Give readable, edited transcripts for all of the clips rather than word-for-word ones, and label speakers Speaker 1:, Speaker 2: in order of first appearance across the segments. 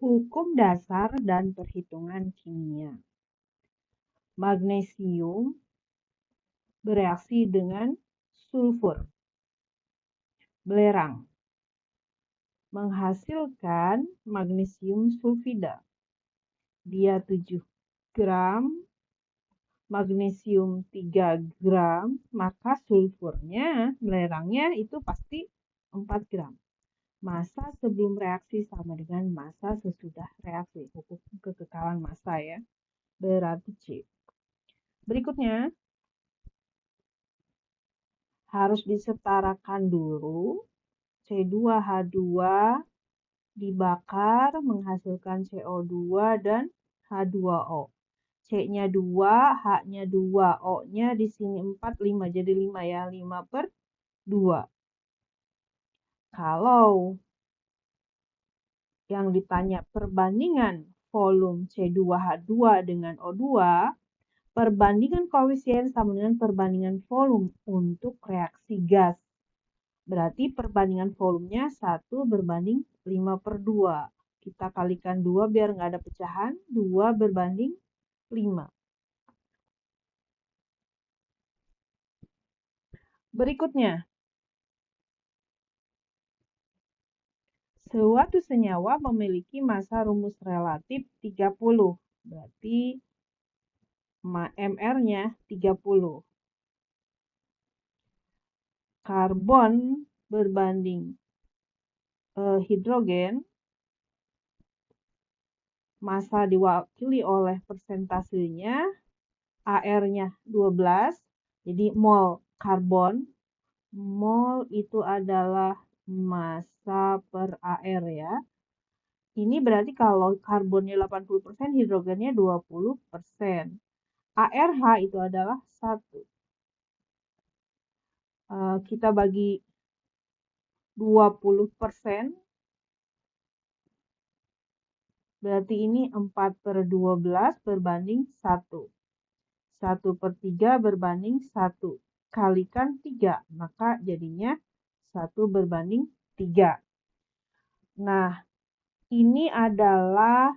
Speaker 1: Hukum dasar dan perhitungan kimia. Magnesium bereaksi dengan sulfur, belerang, menghasilkan magnesium sulfida. Dia 7 gram, magnesium 3 gram, maka sulfurnya, belerangnya itu pasti 4 gram. Massa sebelum reaksi sama dengan massa sesudah reaksi. Hukum kekekalan massa ya. Berarti C. Berikutnya, harus disetarakan dulu. C2H2 dibakar menghasilkan CO2 dan H2O. C-nya 2, H-nya 2, O-nya di sini 4, 5. Jadi 5 ya, 5/2. Kalau yang ditanya perbandingan volume C2H2 dengan O2, perbandingan koefisien sama dengan perbandingan volume untuk reaksi gas. Berarti perbandingan volumenya 1/5/2. Kita kalikan 2 biar nggak ada pecahan. 2/5. Berikutnya. Suatu senyawa memiliki massa rumus relatif 30. Berarti MR-nya 30. Karbon berbanding hidrogen, massa diwakili oleh persentasenya, AR-nya 12, jadi mol karbon, mol itu adalah massa per AR ya. Ini berarti kalau karbonnya 80%, hidrogennya 20%. ARH itu adalah 1. Kita bagi 20%, berarti ini 4/12 berbanding 1. 1/3 berbanding 1. Kalikan 3, maka jadinya 1/3. Nah, ini adalah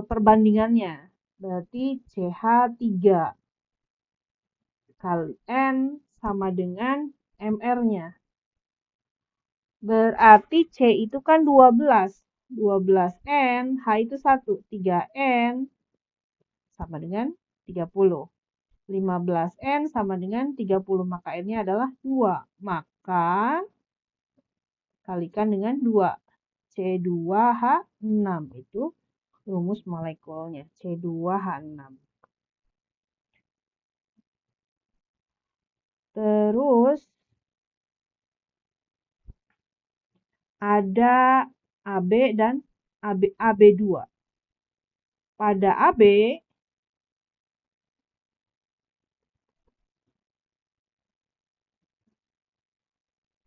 Speaker 1: perbandingannya. Berarti CH3 kali N sama dengan MR-nya. Berarti C itu kan 12. 12N, H itu 1. 3N sama dengan 30. 15N sama dengan 30. Maka N-nya adalah 2. Maka kalikan dengan 2. C2H6 itu rumus molekulnya. C2H6. Terus ada AB dan AB2. Pada AB,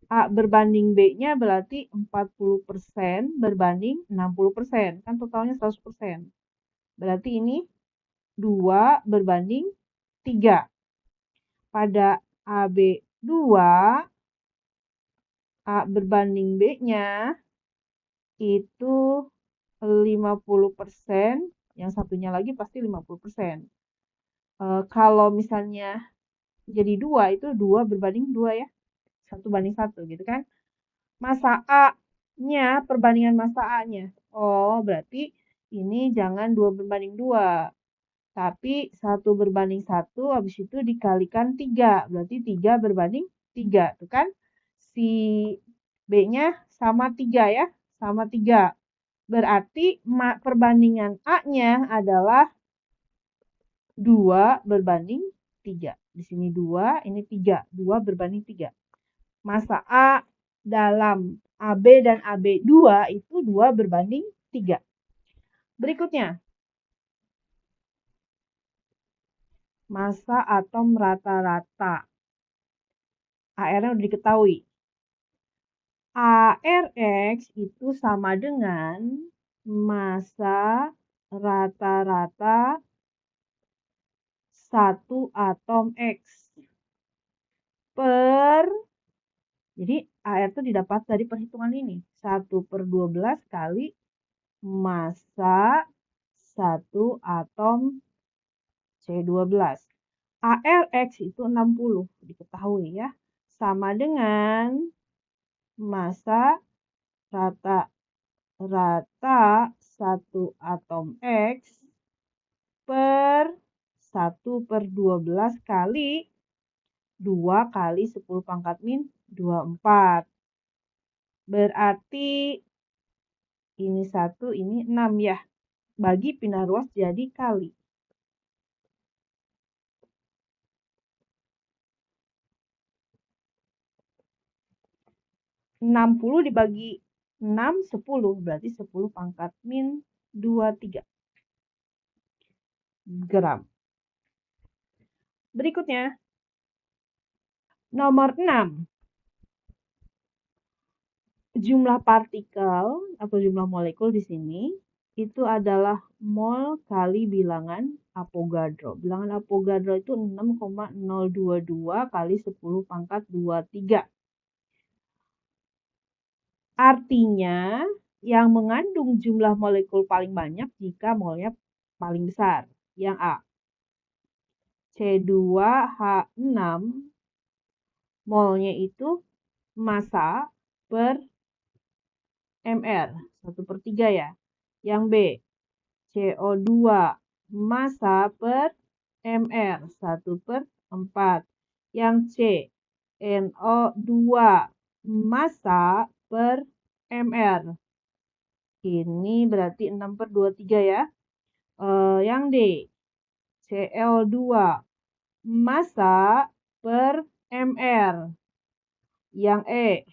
Speaker 1: A berbanding B-nya berarti 40% berbanding 60%. Kan totalnya 100%. Berarti ini 2 berbanding 3. Pada AB2, A berbanding B-nya itu 50%. Yang satunya lagi pasti 50%. Kalau misalnya jadi 2, itu 2 berbanding 2 ya. 1/1 gitu kan. Massa A-nya, perbandingan massa A-nya. Oh, berarti ini jangan 2/2. Tapi 1/1, habis itu dikalikan 3. Berarti 3/3. Tuh kan. Si B-nya sama 3 ya. Sama 3. Berarti perbandingan A-nya adalah 2/3. Di sini 2, ini 3. 2/3. Massa A dalam AB dan AB2 itu 2/3. Berikutnya, massa atom rata-rata. AR-nya sudah diketahui. ARX itu sama dengan massa rata-rata satu atom X per, jadi AR itu didapat dari perhitungan ini. 1/12 kali massa 1 atom C12. ALX itu 60, diketahui ya. Sama dengan massa rata 1 atom X per 1/12 kali 2 kali 10 pangkat min 24. Berarti ini 1, ini 6 ya. Bagi pindah ruas jadi kali. 60 dibagi 6, 10. Berarti 10 pangkat min 23 gram. Berikutnya, nomor 6. Jumlah partikel atau jumlah molekul di sini itu adalah mol kali bilangan Avogadro. Bilangan Avogadro itu 6,022 kali 10 pangkat 23. Artinya, yang mengandung jumlah molekul paling banyak jika molnya paling besar. Yang A. C2H6 molnya itu massa per mR, 1/3 ya. Yang B. CO2 massa per mR, 1/4. Yang C. NO2 massa per mR. Ini berarti 6/23 ya. Yang D. Cl2 massa per mR. Yang E.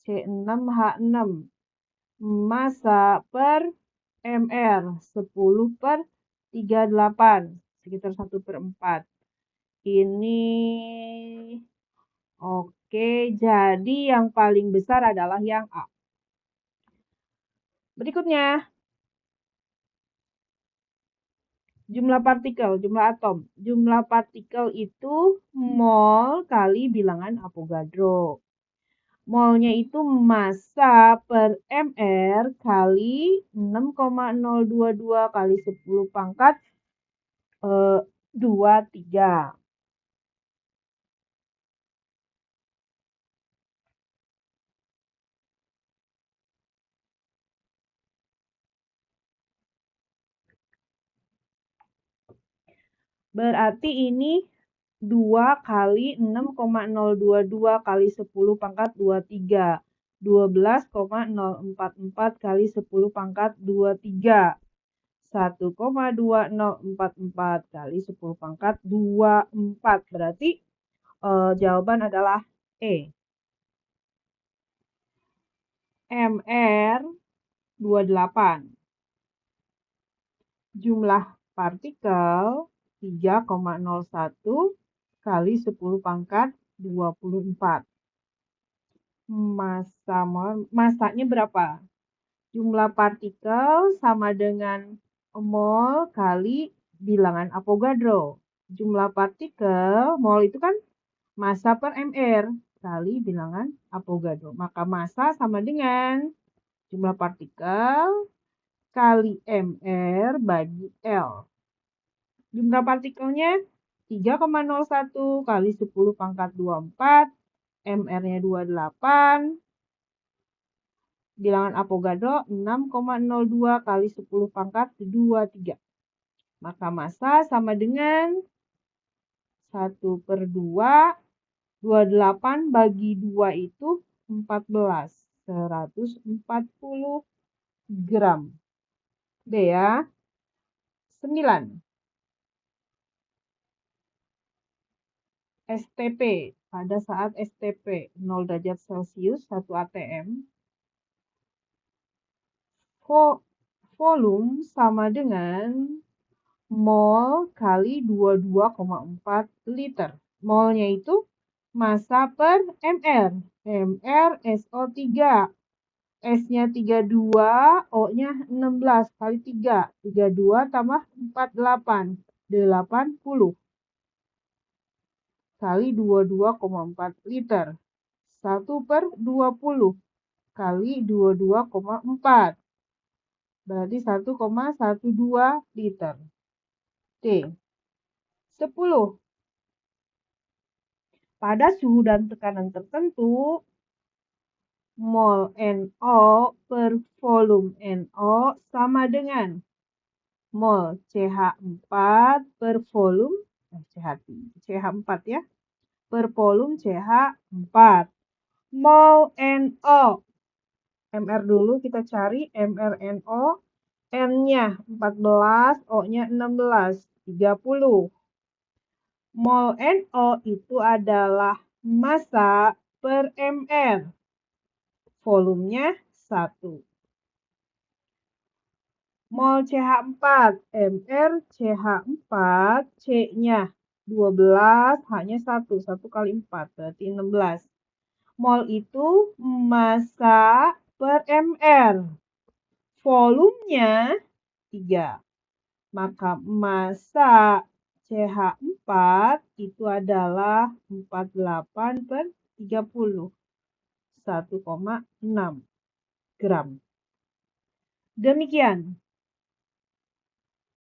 Speaker 1: C6H6 massa per mR, 10/38, sekitar 1/4. Ini oke, jadi yang paling besar adalah yang A. Berikutnya, jumlah partikel, jumlah atom. Jumlah partikel itu mol kali bilangan Avogadro. Molnya itu massa per mR kali 6,022 kali 10 pangkat 23. Berarti ini 2 kali 6,022 kali 10 pangkat 23. 12,044 kali 10 pangkat 23. 1,2044 kali 10 pangkat 24. Berarti jawaban adalah E. MR 28. Jumlah partikel 3,01 kali 10 pangkat 24. Massanya berapa? Jumlah partikel sama dengan mol kali bilangan Avogadro. Jumlah partikel, mol itu kan massa per mR kali bilangan Avogadro. Maka massa sama dengan jumlah partikel kali mR bagi L. Jumlah partikelnya 3,01 kali 10 pangkat 24, mR-nya 28, bilangan Avogadro 6,02 kali 10 pangkat 23. Maka massa sama dengan 1/2, 28 bagi 2 itu 14, 140 gram. B ya. 9. STP. Pada saat STP 0 derajat Celcius 1 atm, volume sama dengan mol kali 22,4 liter. Molnya itu massa per mR. mR SO3. S-nya 32, O-nya 16 kali 3. 32 tambah 48. 80 kali 22,4 liter. 1/20 kali 22,4. Berarti 1,12 liter. T. 10. Pada suhu dan tekanan tertentu, mol NO per volume NO sama dengan mol CH4 per volume CH4 ya, per volume CH4. Mol NO, MR dulu kita cari, mRNO, N-nya 14, O-nya 16, 30. Mol NO itu adalah massa per mR. Volumenya 1. Mol CH4, mR CH4, C-nya 12, H-nya 1. 1 kali 4, berarti 16. Mol itu massa per mR. Volumenya 3. Maka massa CH4 itu adalah 48 per 30. 1,6 gram. Demikian